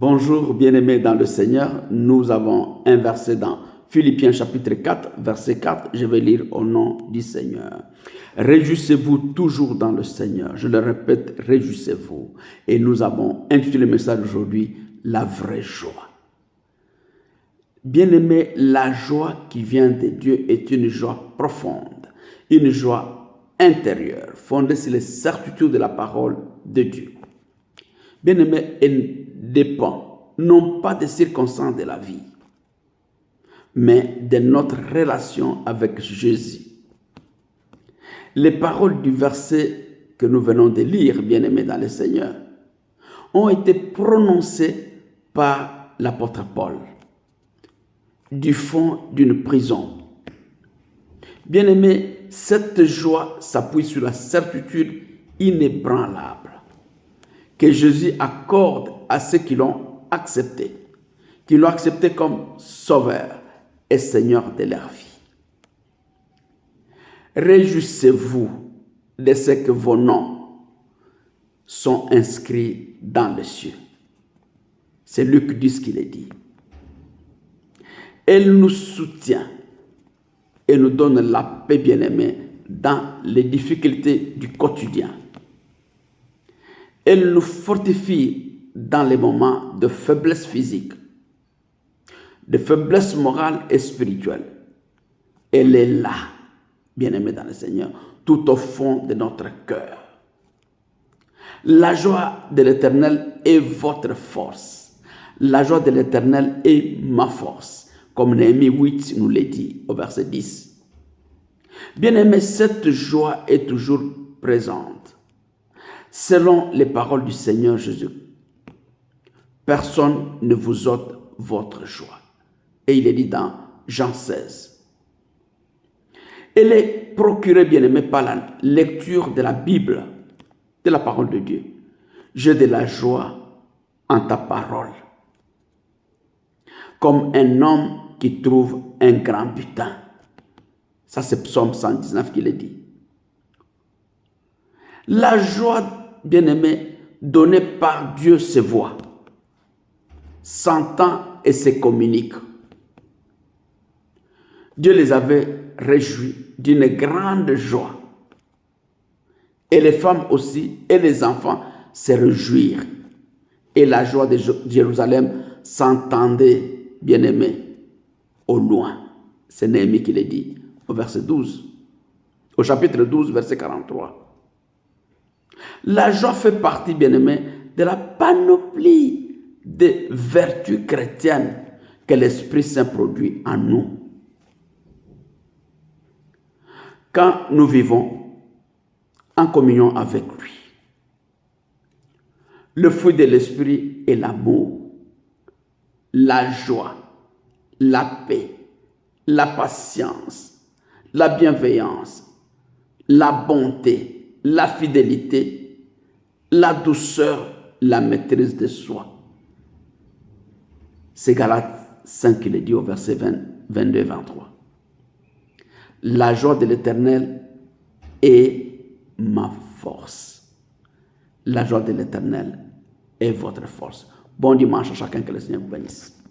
Bonjour bien-aimés dans le Seigneur, nous avons un verset dans Philippiens chapitre 4, verset 4, je vais lire au nom du Seigneur. Réjouissez-vous toujours dans le Seigneur, je le répète, réjouissez-vous. Et nous avons intitulé le message aujourd'hui, la vraie joie. Bien-aimés, la joie qui vient de Dieu est une joie profonde, une joie intérieure, fondée sur les certitudes de la parole de Dieu. Bien-aimés, elle dépend non pas des circonstances de la vie, mais de notre relation avec Jésus. Les paroles du verset que nous venons de lire, bien-aimés dans le Seigneur, ont été prononcées par l'apôtre Paul du fond d'une prison. Bien-aimés, cette joie s'appuie sur la certitude inébranlable que Jésus accorde à ceux qui l'ont accepté comme sauveur et Seigneur de leur vie. Réjouissez-vous de ce que vos noms sont inscrits dans les cieux. C'est Luc 10 qui le dit. Elle nous soutient et nous donne la paix, bien-aimée, dans les difficultés du quotidien. Elle nous fortifie dans les moments de faiblesse physique, de faiblesse morale et spirituelle. Elle est là, bien-aimée dans le Seigneur, tout au fond de notre cœur. La joie de l'Éternel est votre force. La joie de l'Éternel est ma force, comme Néhémie 8 nous le dit au verset 10. Bien-aimé, cette joie est toujours présente. Selon les paroles du Seigneur Jésus, personne ne vous ôte votre joie. Et il est dit dans Jean 16. Elle est procurée, bien-aimée, par la lecture de la Bible, de la parole de Dieu. J'ai de la joie en ta parole. Comme un homme qui trouve un grand butin. Ça, c'est Psaume 119 qui le dit. La joie, bien-aimée, donnée par Dieu se voit, s'entend et se communique. Dieu les avait réjouis d'une grande joie. Et les femmes aussi et les enfants se réjouirent. Et la joie de Jérusalem s'entendait, bien-aimé, au loin. C'est Néhémie qui le dit au verset 12, au chapitre 12, verset 43. La joie fait partie, bien-aimé, de la panoplie des vertus chrétiennes que l'Esprit Saint produit en nous. Quand nous vivons en communion avec lui, le fruit de l'Esprit est l'amour, la joie, la paix, la patience, la bienveillance, la bonté, la fidélité, la douceur, la maîtrise de soi. C'est Galates 5 qui le dit au verset 22-23. La joie de l'Éternel est ma force. La joie de l'Éternel est votre force. Bon dimanche à chacun, que le Seigneur vous bénisse.